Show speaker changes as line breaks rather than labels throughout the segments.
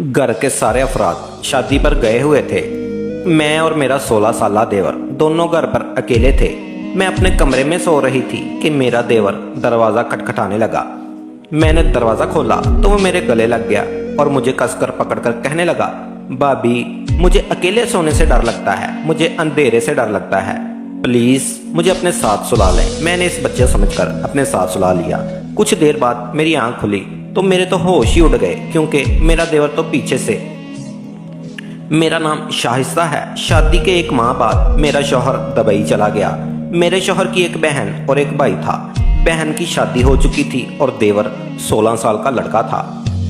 घर के सारे अफराद शादी पर गए हुए थे। मैं और मेरा 16 साला देवर दोनों घर पर अकेले थे। मैं अपने कमरे में सो रही थी कि मेरा देवर दरवाज़ा खटखटाने लगा। मैंने दरवाज़ा खोला तो वो मेरे गले लग गया और मुझे कसकर पकड़कर कहने लगा, भाभी मुझे अकेले सोने से डर लगता है, मुझे अंधेरे से डर लगता है, प्लीज़ मुझे अपने साथ सुला लें। मैंने इस बच्चे समझकर अपने साथ सुला लिया। कुछ देर बाद मेरी आंख खुली तो मेरे तो होश ही उड़ गए, क्योंकि मेरा देवर तो पीछे से। मेरा नाम शाहिस्ता है। शादी के एक माह बाद मेरा शौहर दुबई चला गया। मेरे शौहर की एक बहन और एक भाई था। बहन की शादी हो चुकी थी और देवर 16 साल का लड़का था।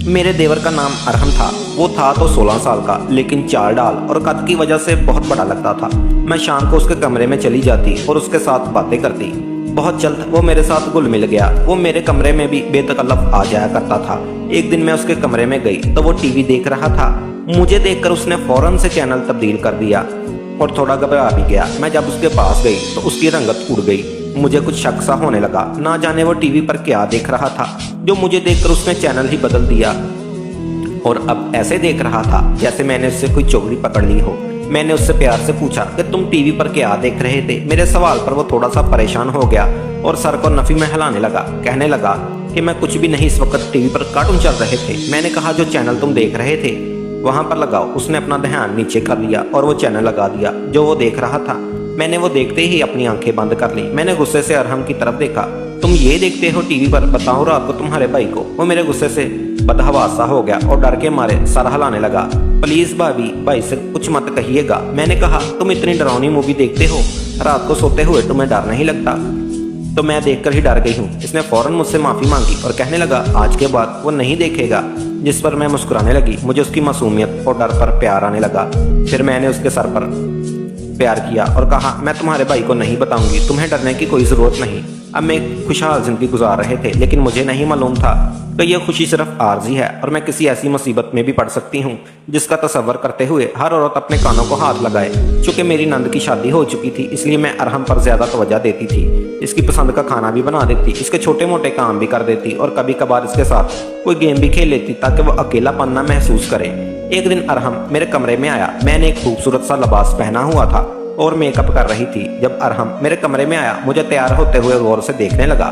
मेरे देवर का नाम अरहम था। वो था तो 16 साल का, लेकिन चाल डाल और कद की वजह से बहुत बड़ा लगता था। मैं शाम को उसके कमरे में चली जाती और उसके साथ बातें करती। बहुत जल्द वो मेरे साथ घुल मिल गया। वो मेरे कमरे में भी बेतकल्लफ आ जाया करता था। एक दिन मैं उसके कमरे में गई तो वो टीवी देख रहा था। मुझे देखकर उसने फौरन से चैनल तब्दील कर दिया और थोड़ा घबरा भी गया। मैं जब उसके पास गई तो उसकी रंगत उड़ गई। मुझे कुछ शक सा होने लगा। ना जाने वो टीवी पर क्या देख रहा था जो मुझे देखकर उसने चैनल ही बदल दिया और अब ऐसे देख रहा था जैसे मैंने उससे कोई चोरी पकड़ ली हो। मैंने उससे प्यार से पूछा कि तुम टीवी पर क्या देख रहे थे। मेरे सवाल पर वो थोड़ा सा परेशान हो गया और सर को नफी में हिलाने लगा। कहने लगा कि मैं कुछ भी नहीं, इस वक्त टीवी पर कार्टून चल रहे थे। मैंने कहा जो चैनल तुम देख रहे थे वहां पर लगाओ। उसने अपना ध्यान नीचे कर लिया और वो चैनल लगा दिया जो वो देख रहा था। मैंने वो देखते ही अपनी आंखें बंद कर ली। मैंने गुस्से से अरहम की तरफ देखा। तुम ये देखते हो टीवी पर, बताओ रात को तुम्हारे भाई को। वो मेरे गुस्से से बदहवासा हो गया और डर के मारे सर हिलाने लगा। प्लीज भाभी, भाई से कुछ मत कहिएगा। मैंने कहा तुम इतनी डरावनी मूवी देखते हो, रात को सोते हुए तुम्हें डर नहीं लगता? तो मैं देखकर ही डर गई हूँ। इसने फौरन मुझसे माफी मांगी और कहने लगा आज के बाद वो नहीं देखेगा। जिस पर मैं मुस्कुराने लगी। मुझे उसकी मासूमियत और डर पर प्यार आने लगा। फिर मैंने उसके सर पर प्यार किया और कहा मैं तुम्हारे भाई को नहीं बताऊंगी, तुम्हें डरने की कोई जरूरत नहीं। अब मैं एक खुशहाल जिंदगी गुजार रहे थे, लेकिन मुझे नहीं मालूम था कि यह खुशी सिर्फ आर्जी है और मैं किसी ऐसी मुसीबत में भी पड़ सकती हूँ जिसका तसव्वुर करते हुए हर औरत अपने कानों को हाथ लगाए। चूंकि मेरी नंद की शादी हो चुकी थी, इसलिए मैं अरहम पर ज्यादा तवज्जो देती थी। इसकी पसंद का खाना भी बना देती, इसके छोटे मोटे काम भी कर देती और कभी कभार इसके साथ कोई गेम भी खेल लेती ताकि वो अकेलापन ना महसूस करे। एक दिन अरहम मेरे कमरे में आया। मैंने एक खूबसूरत सा लिबास पहना हुआ था और मेकअप कर रही थी। जब अरहम मेरे कमरे में आया, मुझे तैयार होते हुए गौर से देखने लगा।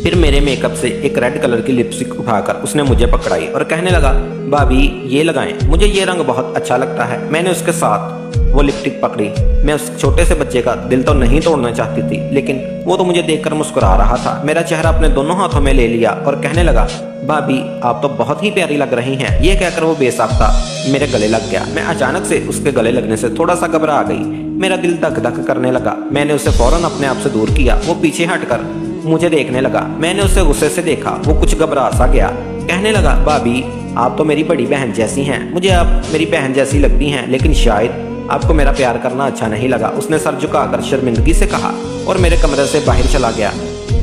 फिर मेरे मेकअप से एक रेड कलर की लिपस्टिक उठाकर उसने मुझे पकड़ाई और कहने लगा भाभी ये लगाएं, मुझे ये रंग बहुत अच्छा लगता है। मैंने उसके साथ वो लिपस्टिक पकड़ी। मैं उस छोटे से बच्चे का दिल तो नहीं तोड़ना चाहती थी, लेकिन वो तो मुझे देखकर मुस्कुरा रहा था। मेरा चेहरा अपने दोनों हाथों में ले लिया और कहने लगा भाभी आप तो बहुत ही प्यारी लग रही हैं। ये कहकर वो बेसाख्ता मेरे गले लग गया। मैं अचानक से उसके गले लगने से थोड़ा सा घबरा गई। मेरा दिल धक धक करने लगा। मैंने उसे फौरन अपने आप से दूर किया। वो पीछे हटकर मुझे देखने लगा। मैंने उसे गुस्से से देखा। वो कुछ घबरा सा गया। कहने लगा भाभी आप तो मेरी बड़ी बहन जैसी हैं, मुझे आप मेरी बहन जैसी लगती हैं, लेकिन शायद आपको मेरा प्यार करना अच्छा नहीं लगा। उसने सर झुकाकर शर्मिंदगी से कहा और मेरे कमरे से बाहर चला गया।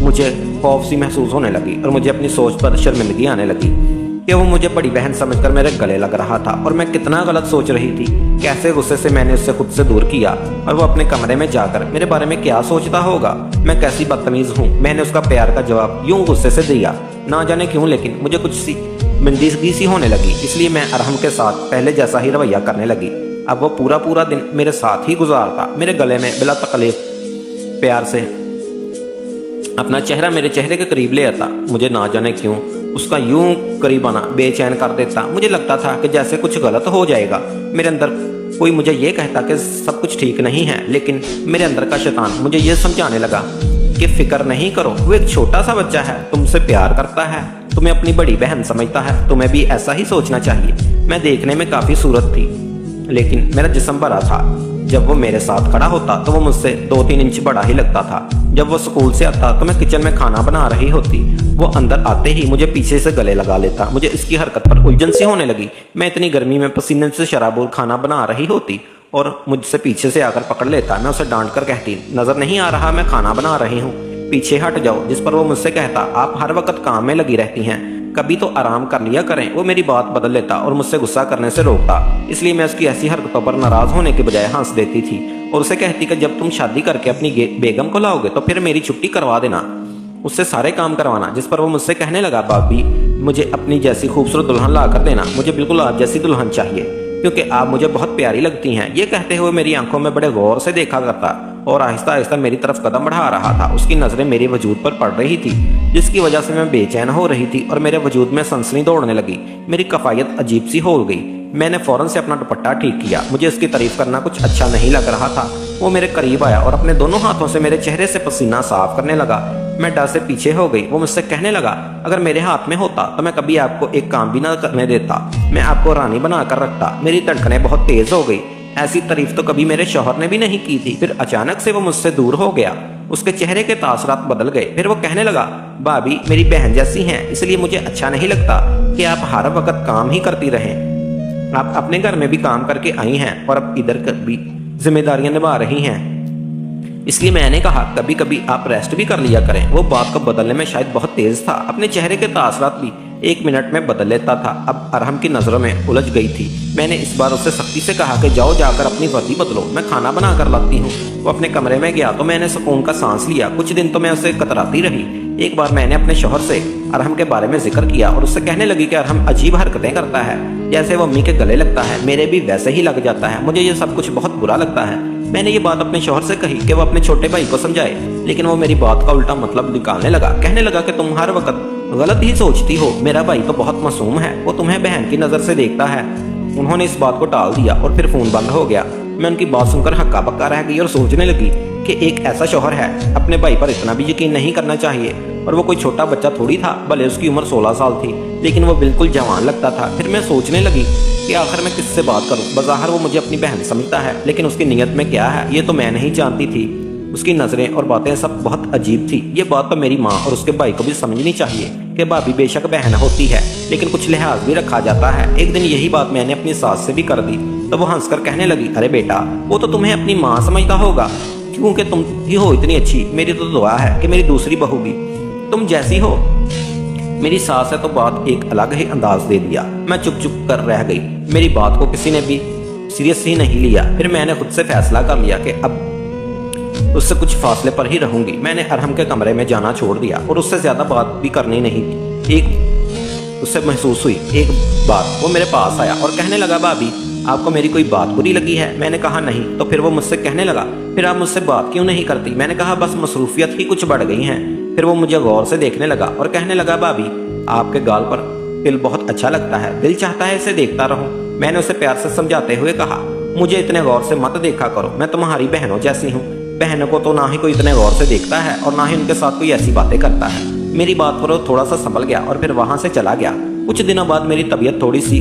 मुझे खौफ सी महसूस होने लगी और मुझे अपनी सोच पर शर्मिंदगी आने लगी कि वो मुझे बड़ी बहन समझकर मेरे गले लग रहा था और मैं कितना गलत सोच रही थी। कैसे गुस्से से मैंने उससे खुद से दूर किया और वो अपने कमरे में जाकर मेरे बारे में क्या सोचता होगा। मैं कैसी बदतमीज हूँ। मैंने उसका प्यार का जवाब यूं गुस्से से दिया। ना जाने क्यों, लेकिन मुझे कुछ सी मिंदगी सी होने लगी। इसलिए मैं अरहम के साथ पहले जैसा ही रवैया करने लगी। अब वो पूरा दिन मेरे साथ ही गुजारता, मेरे गले में बिला तकलीफ प्यार से अपना चेहरा मेरे चेहरे के करीब ले आता। मुझे ना जाने क्यों उसका यूं करीब आना बेचैन कर देता। मुझे लगता था कि जैसे कुछ गलत हो जाएगा। मेरे अंदर कोई मुझे ये कहता कि सब कुछ ठीक नहीं है, लेकिन मेरे अंदर का शैतान मुझे ये समझाने लगा कि फिक्र नहीं करो, वो एक छोटा सा बच्चा है, तुमसे प्यार करता है, तुम्हें अपनी बड़ी बहन समझता है, तुम्हें भी ऐसा ही सोचना चाहिए। मैं देखने में काफी सूरत थी, लेकिन मेरा जिस्म बड़ा था। जब वो मेरे साथ खड़ा होता तो वो मुझसे 2-3 इंच बड़ा ही लगता था। जब वो स्कूल से आता तो मैं किचन में खाना बना रही होती। वो अंदर आते ही मुझे पीछे से गले लगा लेता। मुझे इसकी हरकत पर उलझन सी होने लगी। मैं इतनी गर्मी में पसीने से शराबोर खाना बना रही होती और मुझसे पीछे से आकर पकड़ लेता। मैं उसे डांट कर कहती नजर नहीं आ रहा मैं खाना बना रही हूँ, पीछे हट जाओ। जिस पर वो मुझसे कहता आप हर वक्त काम में लगी रहती हैं, कभी तो आराम कर लिया करें। वो मेरी बात बदल लेता और मुझसे गुस्सा करने से रोकता। इसलिए मैं उसकी ऐसी हरकतों पर नाराज होने के बजाय हंस देती थी और उसे कहती कि जब तुम शादी करके अपनी बेगम को लाओगे तो फिर मेरी छुट्टी करवा देना, उससे सारे काम करवाना। जिस पर वो मुझसे कहने लगा भाभी मुझे अपनी जैसी खूबसूरत दुल्हन ला कर देना। मुझे बिल्कुल आप जैसी दुल्हन चाहिए, क्योंकि आप मुझे बहुत प्यारी लगती हैं। ये कहते हुए मेरी आंखों में बड़े गौर से देखा करता और आहिस्ता आहिस्ता मेरी तरफ कदम बढ़ा रहा था। उसकी नज़रें मेरे वजूद पर पड़ रही थी, जिसकी वजह से मैं बेचैन हो रही थी और मेरे वजूद में सनसनी दौड़ने लगी। मेरी कफायत अजीब सी हो गई। मैंने फौरन से अपना दुपट्टा ठीक किया। मुझे उसकी तारीफ करना कुछ अच्छा नहीं लग रहा था। वो मेरे करीब आया और अपने दोनों हाथों से मेरे चेहरे से पसीना साफ करने लगा। मैं डर से पीछे हो गई। वो मुझसे कहने लगा, अगर मेरे हाथ में होता तो मैं कभी आपको एक काम भी ना करने देता, मैं आपको रानी बना कर रखता। मेरी धड़कनें बहुत तेज हो गई। ऐसी तारीफ तो कभी मेरे शौहर ने भी नहीं की थी। फिर अचानक से वो मुझसे दूर हो गया। उसके चेहरे के तासरात बदल गए। फिर वो कहने लगा, भाभी मेरी बहन जैसी हैं, इसलिए मुझे अच्छा नहीं लगता कि आप हर वक्त काम ही करती रहें। आप अपने घर में भी काम करके आई हैं और अब इधर भी जिम्मेदारियां निभा रही हैं, इसलिए मैंने कहा कभी कभी आप रेस्ट भी कर लिया करें। वो बात को बदलने में शायद बहुत तेज था। अपने चेहरे के तासरात भी 1 मिनट में बदल लेता था। अब अरहम की नजरों में उलझ गई थी। मैंने इस बार उससे सख्ती से कहा कि जाओ जाकर अपनी वर्दी बदलो, मैं खाना बना कर लाती हूँ। वो अपने कमरे में गया तो मैंने सुकून का सांस लिया। कुछ दिन तो मैं उसे कतराती रही। एक बार मैंने अपने शौहर से अरहम के बारे में जिक्र किया और उससे कहने लगी कि अरहम अजीब हरकतें करता है, जैसे वो अम्मी के गले लगता है, मेरे भी वैसे ही लग जाता है। मुझे ये सब कुछ बहुत बुरा लगता है। मैंने ये बात अपने शौहर से कही कि वो अपने छोटे भाई को समझाए, लेकिन वो मेरी बात का उल्टा मतलब निकालने लगा। कहने लगा कि तुम हर वक्त गलत ही सोचती हो, मेरा भाई तो बहुत मासूम है, वो तुम्हें बहन की नज़र से देखता है। उन्होंने इस बात को टाल दिया और फिर फोन बंद हो गया। मैं उनकी बात सुनकर हक्का बक्का रह गई और सोचने लगी कि एक ऐसा शौहर है, अपने भाई पर इतना भी यकीन नहीं करना चाहिए। और वो कोई छोटा बच्चा थोड़ी था, भले उसकी उम्र 16 साल थी, लेकिन वो बिल्कुल जवान लगता था। फिर मैं सोचने लगी कि आखिर मैं किससे बात करूं। बज़ाहिर वो मुझे अपनी बहन समझता है, लेकिन उसकी नीयत में क्या है ये तो मैं नहीं जानती थी। उसकी नज़रें और बातें सब बहुत अजीब थी। ये बात तो मेरी माँ और उसके भाई को भी समझनी चाहिए कि भाभी बेशक बहन होती है, लेकिन कुछ लिहाज भी रखा जाता है। एक दिन यही बात मैंने अपनी सास से भी कर दी, तो वो हंसकर कहने लगी, अरे बेटा वो तो तुम्हें अपनी माँ समझता होगा, क्योंकि तुम ही हो इतनी अच्छी। मेरी तो दुआ है कि मेरी दूसरी बहू भी तुम जैसी हो। मेरी सास है तो बात एक अलग ही अंदाज दे दिया। मैं चुप चुप कर रह गई। मेरी बात को किसी ने भी सीरियस ही नहीं लिया। फिर मैंने खुद से फैसला कर लिया कि अब उससे कुछ फासले पर ही रहूंगी। मैंने अरहम के कमरे में जाना छोड़ दिया और उससे ज्यादा बात भी करनी नहीं थी। उससे महसूस हुई एक बार वो मेरे पास आया और कहने लगा, भाभी आपको मेरी कोई बात बुरी लगी है? मैंने कहा नहीं। तो फिर वो मुझसे कहने लगा, फिर आप मुझसे बात क्यों नहीं करती? मैंने कहा बस मसरूफियत ही कुछ बढ़ गई हैं। फिर वो मुझे गौर से देखने लगा और कहने लगा, भाभी आपके गाल पर तिल बहुत अच्छा लगता है, दिल चाहता है इसे देखता रहूं। मैंने उसे प्यार से समझाते हुए कहा, मुझे इतने गौर से मत देखा करो, मैं तुम्हारी बहनों जैसी हूँ। बहनों को तो ना ही कोई इतने गौर से देखता है और ना ही उनके साथ कोई ऐसी बातें करता है। मेरी बात पर वो थोड़ा सा संभल गया और फिर वहां से चला गया। कुछ दिनों बाद मेरी तबीयत थोड़ी सी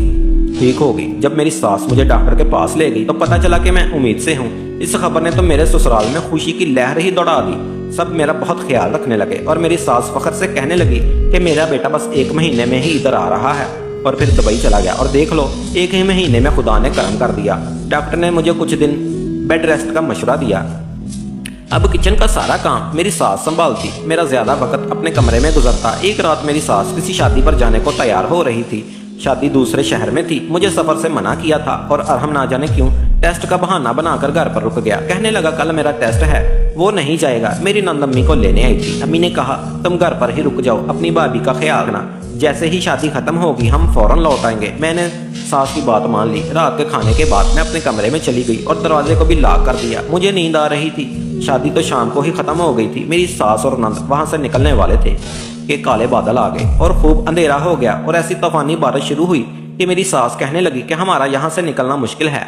ठीक हो गई। जब मेरी सास मुझे डॉक्टर के पास ले गई तो पता चला कि मैं उम्मीद से हूँ। इस खबर ने तो मेरे ससुराल में खुशी की लहर ही दौड़ा दी। सब मेरा बहुत ख्याल रखने लगे और मेरी सास फखर से कहने लगी कि मेरा बेटा बस 1 महीने में ही इधर आ रहा है और फिर दुबई चला गया। और देख लो 1 ही महीने में खुदा ने करम कर दिया। डॉक्टर ने मुझे कुछ दिन बेड रेस्ट का मशवरा दिया। अब किचन का सारा काम मेरी सास संभालती। मेरा ज्यादा वक्त अपने कमरे में गुजरता। एक रात मेरी सास किसी शादी पर जाने को तैयार हो रही थी। शादी दूसरे शहर में थी। मुझे सफर से मना किया था और अरहम ना जाने क्यों टेस्ट का बहाना बनाकर घर पर रुक गया। कहने लगा, कल मेरा टेस्ट है, वो नहीं जाएगा। मेरी नंद अम्मी को लेने आई थी। अम्मी ने कहा, तुम घर पर ही रुक जाओ, अपनी भाभी का ख्याल रखना, जैसे ही शादी खत्म होगी हम फौरन लौट आएंगे। मैंने सास की बात मान ली। रात के खाने के बाद मैं अपने कमरे में चली गई और दरवाजे को भी लॉक कर दिया। मुझे नींद आ रही थी। शादी तो शाम को ही खत्म हो गई थी। मेरी सास और नंद वहां से निकलने वाले थे कि काले बादल आ गए और खूब अंधेरा हो गया और ऐसी तूफानी बारिश शुरू हुई कि मेरी सास कहने लगी कि हमारा यहाँ से निकलना मुश्किल है,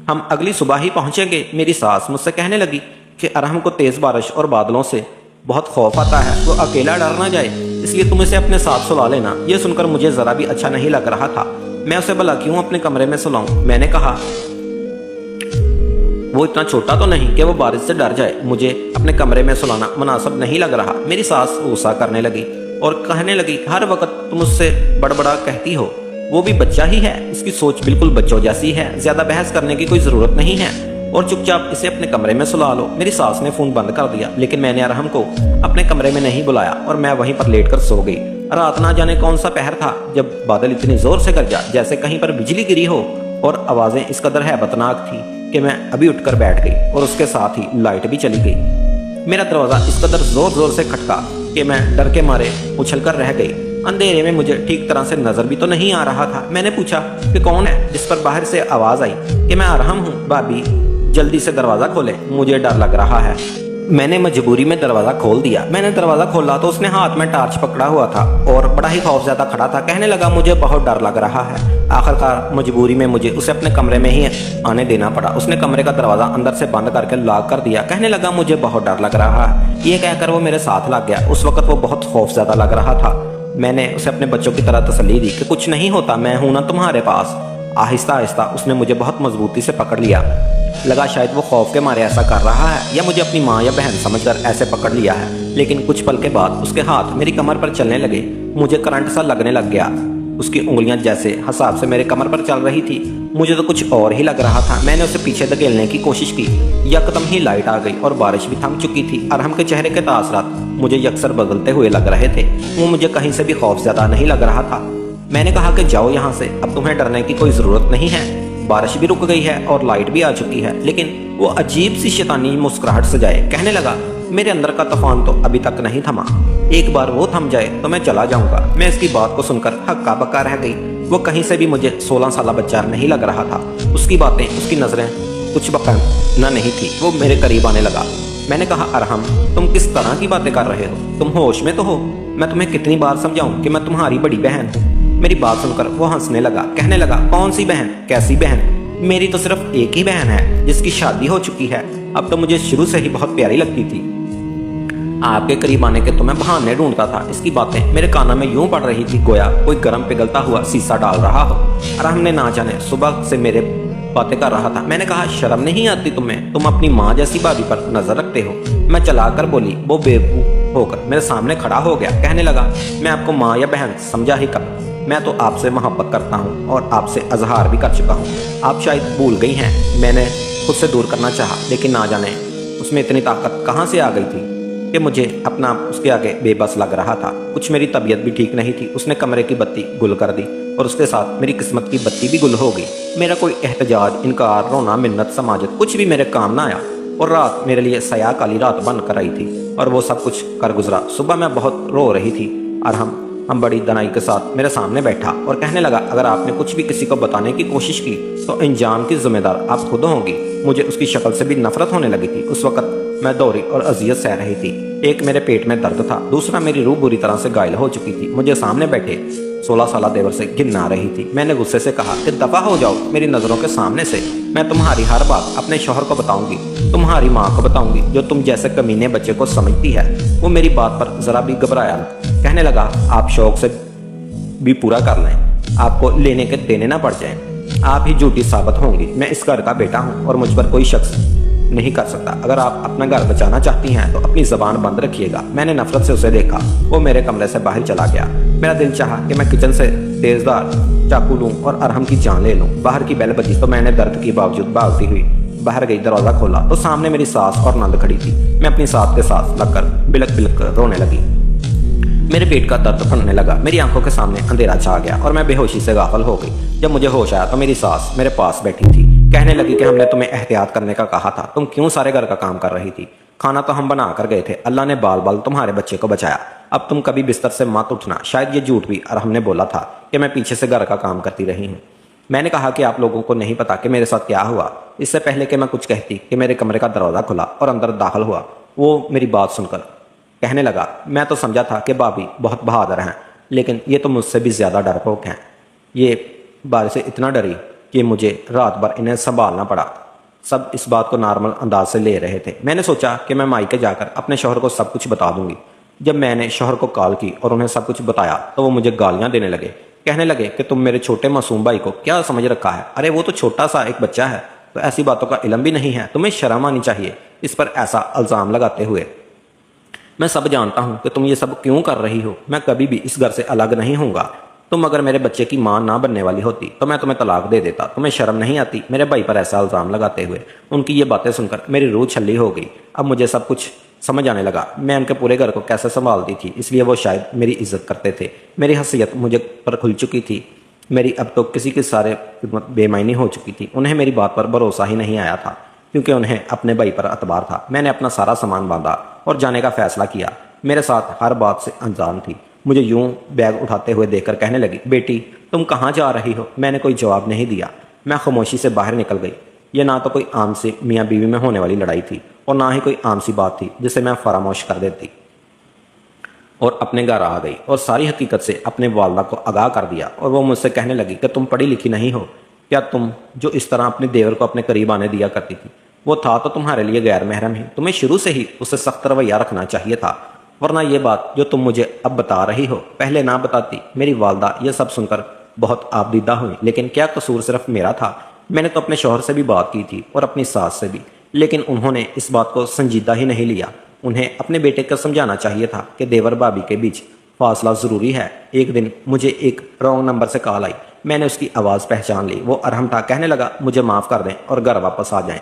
हम अगली सुबह ही पहुंचेंगे। मेरी सास मुझसे कहने लगी कि अरहम को तेज बारिश और बादलों से बहुत खौफ आता है, वो अकेला डर ना जाए, इसलिए तुम इसे अपने साथ सुला लेना। ये सुनकर मुझे जरा भी अच्छा नहीं लग रहा था। मैं उसे भला क्यों अपने कमरे में सुलाऊं? मैंने कहा, वो इतना छोटा तो नहीं कि वो बारिश से डर जाए। मुझे अपने कमरे में सुलाना मुनासिब नहीं लग रहा। मेरी सास गुस्सा करने लगी और कहने लगी, हर वक्त तुम उससे बड़बड़ा कहती हो, वो भी बच्चा ही है, इसकी सोच बिल्कुल बच्चों जैसी है, ज्यादा बहस करने की कोई जरूरत नहीं है और चुपचाप इसे अपने कमरे में सुला लो। मेरी सास ने फोन बंद कर दिया, लेकिन मैंने अरहम को अपने कमरे में नहीं बुलाया और मैं वहीं पर लेटकर सो गई। रात ना जाने कौन सा पहर था जब बादल इतनी जोर से गरजा जैसे कहीं पर बिजली गिरी हो और आवाजें इस कदर हैबतनाक थी कि मैं अभी उठकर बैठ गई और उसके साथ ही लाइट भी चली गई। मेरा दरवाजा इस कदर जोर जोर से खटका कि मैं डर के मारे उछलकर रह गई। अंधेरे में मुझे ठीक तरह से नजर भी तो नहीं आ रहा था। मैंने पूछा कि कौन है, जिस पर बाहर से आवाज आई कि मैं अरहम हूँ, भाभी जल्दी से दरवाजा खोले, मुझे डर लग रहा है। मैंने मजबूरी में दरवाजा खोल दिया। मैंने दरवाजा खोला तो उसने हाथ में टार्च पकड़ा हुआ था और बड़ा ही खौफजदा खड़ा था। कहने लगा मुझे बहुत डर लग रहा है। आखिरकार मजबूरी में मुझे उसे अपने कमरे में ही आने देना पड़ा। उसने कमरे का दरवाजा अंदर से बंद करके लॉक कर दिया। कहने लगा मुझे बहुत डर लग रहा है। ये कहकर वो मेरे साथ लग गया। उस वक्त वो बहुत खौफजदा लग रहा था। मैंने उसे अपने बच्चों की तरह तसल्ली दी कि कुछ नहीं होता, मैं हूं ना तुम्हारे पास। आहिस्ता आहिस्ता उसने मुझे बहुत मजबूती से पकड़ लिया। लगा शायद वो खौफ के मारे ऐसा कर रहा है या मुझे अपनी माँ या बहन समझकर ऐसे पकड़ लिया है। लेकिन कुछ पल के बाद उसके हाथ मेरी कमर पर चलने लगे। मुझे करंट सा लगने लग गया। उसकी उंगलियां जैसे हिसाब से मेरे कमर पर चल रही थी। मुझे तो कुछ और ही लग रहा था। मैंने उसे पीछे धकेलने की कोशिश की। यकदम ही लाइट आ गई और बारिश भी थम चुकी थी। अरहम के चेहरे के तासरात मुझे यकसर बदलते हुए लग रहे थे। वो मुझे कहीं से भी खौफ ज्यादा नहीं लग रहा था। मैंने कहा कि जाओ यहाँ से, अब तुम्हें डरने की कोई जरूरत नहीं है। बारिश भी रुक गई है और लाइट भी आ चुकी है। लेकिन वो अजीब सी शैतानी मुस्कुराहट सजाए कहने लगा मेरे अंदर का तूफान तो अभी तक नहीं थमा। एक बार वो थम जाए तो मैं चला जाऊंगा। मैं इसकी बात को सुनकर हक्का बक्का रह गई। वो कहीं से भी मुझे 16 साल बच्चा नहीं लग रहा था। उसकी बातें, उसकी नजरें कुछ बकना नहीं थी। वो मेरे करीब आने लगा। मैंने कहा अरहम तुम किस तरह की बातें कर रहे हो? तुम होश में तो हो? मैं तुम्हें कितनी बार समझाऊं कि मैं तुम्हारी बड़ी बहन हूँ। मेरी बात सुनकर वो हंसने लगा। कहने लगा कौन सी बहन, कैसी बहन? मेरी तो सिर्फ एक ही बहन है जिसकी शादी हो चुकी है। अब तो मुझे शुरू से ही बहुत प्यारी लगती थी। आपके करीब आने के तो मैं बहाने ढूंढता था। इसकी बातें मेरे कानों में यूं पड़ रही थी गोया कोई गर्म पिघलता हुआ शीशा डाल रहा हो। अरहम ने ना जाने सुबह से मेरे बातें कर रहा था। मैंने कहा शर्म नहीं आती तुम्हें? तुम अपनी माँ जैसी भाभी पर नजर रखते हो। मैं चलाकर बोली। वो बेवकूफ होकर मेरे सामने खड़ा हो गया। कहने लगा मैं आपको माँ या बहन समझा ही कब? मैं तो आपसे मोहब्बत करता हूँ और आपसे अजहार भी कर चुका हूँ। आप शायद भूल गई हैं। मैंने खुद से दूर करना चाहा, लेकिन ना जाने उसमें इतनी ताकत कहाँ से आ गई थी कि मुझे अपना उसके आगे बेबस लग रहा था। कुछ मेरी तबीयत भी ठीक नहीं थी। उसने कमरे की बत्ती गुल कर दी और उसके साथ मेरी किस्मत की बत्ती भी गुल हो गई। मेरा कोई एहतजाज, इनकार, रोना, मिन्नत, समाजत कुछ भी मेरे काम ना आया और रात मेरे लिए सया काली रात बन कर आई थी और वो सब कुछ कर गुजरा। सुबह मैं बहुत रो रही थी और हम बड़ी दनाई के साथ मेरे सामने बैठा और कहने लगा अगर आपने कुछ भी किसी को बताने की कोशिश की तो अंजाम की जिम्मेदार आप खुद होंगी। मुझे उसकी शक्ल से भी नफरत होने लगी थी। उस वक्त मैं दौरी और अजियत सह रही थी। एक मेरे पेट में दर्द था, दूसरा मेरी रूह बुरी तरह से घायल हो चुकी थी। मुझे सामने बैठे 16 साल देवर से घिन आ रही थी। मैंने गुस्से से कहा कि दफा हो जाओ मेरी नजरों के सामने से। मैं तुम्हारी हर बात अपने शौहर को बताऊंगी, तुम्हारी माँ को बताऊंगी जो तुम जैसे कमीने बच्चे को समझती है। वो मेरी बात पर जरा भी घबराया। कहने लगा आप शौक से भी पूरा कर लें, आपको लेने के देने ना पड़ जाएं। आप ही झूठी साबित होंगी। मैं इस घर का बेटा हूँ और मुझ पर कोई शख्स नहीं कर सकता। अगर आप अपना घर बचाना चाहती हैं तो अपनी जबान बंद रखिएगा। मैंने नफरत से उसे देखा। वो मेरे कमरे से बाहर चला गया। मेरा दिल चाहा कि मैं किचन से तेजदार चाकू लूं और अरहम की जान ले लूं। बाहर की बेल बजी तो मैंने दर्द के बावजूद भागती हुई बाहर गई। दरवाजा खोला तो सामने मेरी सास और नंद खड़ी थी। मैं अपनी सास के साथ लगकर बिलक बिलक रोने लगी। मेरे पेट का दर्द फटने लगा। मेरी आंखों के सामने अंधेरा छा गया और मैं बेहोशी से गाफिल हो गई। जब मुझे होश आया तो मेरी सास मेरे पास बैठी थी। कहने लगी कि हमने तुम्हें एहतियात करने का कहा था, तुम क्यों सारे घर का काम कर रही थी? खाना तो हम बना कर गए थे। अल्लाह ने बाल बाल तुम्हारे बच्चे को बचाया। अब तुम कभी बिस्तर से मत उठना। शायद ये झूठ भी और हमने बोला था कि मैं पीछे से घर का काम करती रही हूँ। मैंने कहा कि आप लोगों को नहीं पता कि मेरे साथ क्या हुआ। इससे पहले कि मैं कुछ कहती कि मेरे कमरे का दरवाजा खुला और अंदर दाखिल हुआ। वो मेरी बात सुनकर कहने लगा मैं तो समझा था कि भाभी बहुत बहादुर हैं, लेकिन ये तो मुझसे भी ज्यादा डरपोक हैं। ये बारिश से इतना डरी कि मुझे रात भर इन्हें संभालना पड़ा। सब इस बात को नॉर्मल अंदाज से ले रहे थे। मैंने सोचा कि मैं मायके जाकर अपने शौहर को सब कुछ बता दूंगी। जब मैंने शौहर को कॉल की और उन्हें सब कुछ बताया तो वो मुझे गालियां देने लगे। कहने लगे कि तुम मेरे छोटे मासूम भाई को क्या समझ रखा है? अरे वो तो छोटा सा एक बच्चा है, तो ऐसी बातों का इल्म भी नहीं है। तुम्हें शर्म आनी चाहिए इस पर ऐसा इल्जाम लगाते हुए। मैं सब जानता हूँ कि तुम ये सब क्यों कर रही हो। मैं कभी भी इस घर से अलग नहीं होऊंगा। तुम अगर मेरे बच्चे की मां ना बनने वाली होती तो मैं तुम्हें तलाक दे देता। तुम्हें शर्म नहीं आती मेरे भाई पर ऐसा इल्जाम लगाते हुए? उनकी ये बातें सुनकर मेरी रूह छल्ली हो गई। अब मुझे सब कुछ समझ आने लगा। मैं उनके पूरे घर को कैसे संभालती थी, इसलिए वो शायद मेरी इज्जत करते थे। मेरी हैसियत मुझे पर खुल चुकी थी। मेरी अब तो किसी के सारे खिदमत बेमायनी हो चुकी थी। उन्हें मेरी बात पर भरोसा ही नहीं आया था क्योंकि उन्हें अपने भाई पर एतबार था। मैंने अपना सारा सामान बांधा और जाने का फैसला किया। मेरे साथ हर बात से अनजान थी। مجھے یوں بیگ اٹھاتے ہوئے دیکھ کر کہنے لگی، بیٹی تم کہاں جا رہی ہو؟ میں نے کوئی جواب نہیں دیا۔ میں خاموشی سے باہر نکل گئی۔ یہ نہ تو کوئی عام سی میاں بیوی میں ہونے والی لڑائی تھی اور نہ ہی کوئی عام سی بات تھی جسے میں فراموش کر دیتی اور اپنے گھر آ گئی اور ساری حقیقت سے اپنے والدہ کو آگاہ کر دیا، اور وہ مجھ سے کہنے لگی کہ تم پڑھی لکھی نہیں ہو کیا؟ تم جو اس طرح اپنے دیور کو اپنے قریب آنے دیا کرتی تھی، وہ تھا تو تمہارے لیے غیر محرم ہی، تمہیں شروع سے ہی اسے سخت رویہ رکھنا چاہیے تھا، ورنہ یہ بات جو تم مجھے اب بتا رہی ہو پہلے نہ بتاتی۔ میری والدہ یہ سب سن کر بہت آبدیدہ ہوئی، لیکن کیا قصور صرف میرا تھا؟ میں نے تو اپنے شوہر سے بھی بات کی تھی اور اپنی ساس سے بھی، لیکن انہوں نے اس بات کو سنجیدہ ہی نہیں لیا۔ انہیں اپنے بیٹے کو سمجھانا چاہیے تھا کہ دیور بھابی کے بیچ فاصلہ ضروری ہے۔ ایک دن مجھے ایک رانگ نمبر سے کال آئی، میں نے اس کی آواز پہچان لی۔ وہ ارحم تھا، کہنے لگا مجھے معاف کر دیں اور گھر واپس آ جائیں،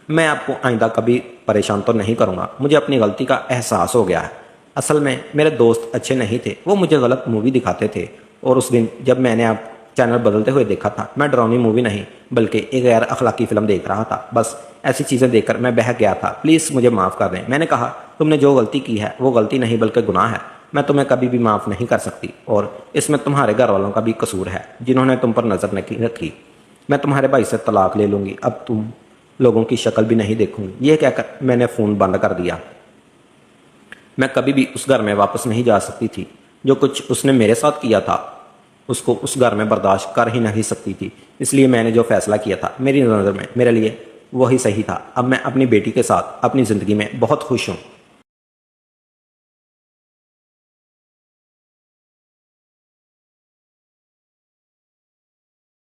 میں آپ کو آئندہ کبھی پریشان تو نہیں کروں گا۔ مجھے اپنی غلطی کا احساس ہو گیا ہے۔ اصل میں میرے دوست اچھے نہیں تھے، وہ مجھے غلط مووی دکھاتے تھے، اور اس دن جب میں نے آپ چینل بدلتے ہوئے دیکھا تھا، میں ڈرامی مووی نہیں بلکہ ایک غیر اخلاقی فلم دیکھ رہا تھا۔ بس ایسی چیزیں دیکھ کر میں بہک گیا تھا، پلیز مجھے معاف کر دیں۔ میں نے کہا، تم نے جو غلطی کی ہے وہ غلطی نہیں بلکہ گناہ ہے، میں تمہیں کبھی بھی معاف نہیں کر سکتی، اور اس میں تمہارے گھر والوں کا بھی قصور ہے جنہوں نے تم پر نظر نہیں رکھی۔ میں تمہارے بھائی سے طلاق لے لوں گی، اب تم لوگوں کی شکل بھی نہیں دیکھوں گی۔ یہ کہہ کر میں نے فون بند کر دیا۔ میں کبھی بھی اس گھر میں واپس نہیں جا سکتی تھی۔ جو کچھ اس نے میرے ساتھ کیا تھا اس کو اس گھر میں برداشت کر ہی نہیں سکتی تھی، اس لیے میں نے جو فیصلہ کیا تھا میری نظر میں میرے لیے وہی صحیح تھا۔ اب میں اپنی بیٹی کے ساتھ اپنی زندگی میں بہت خوش ہوں۔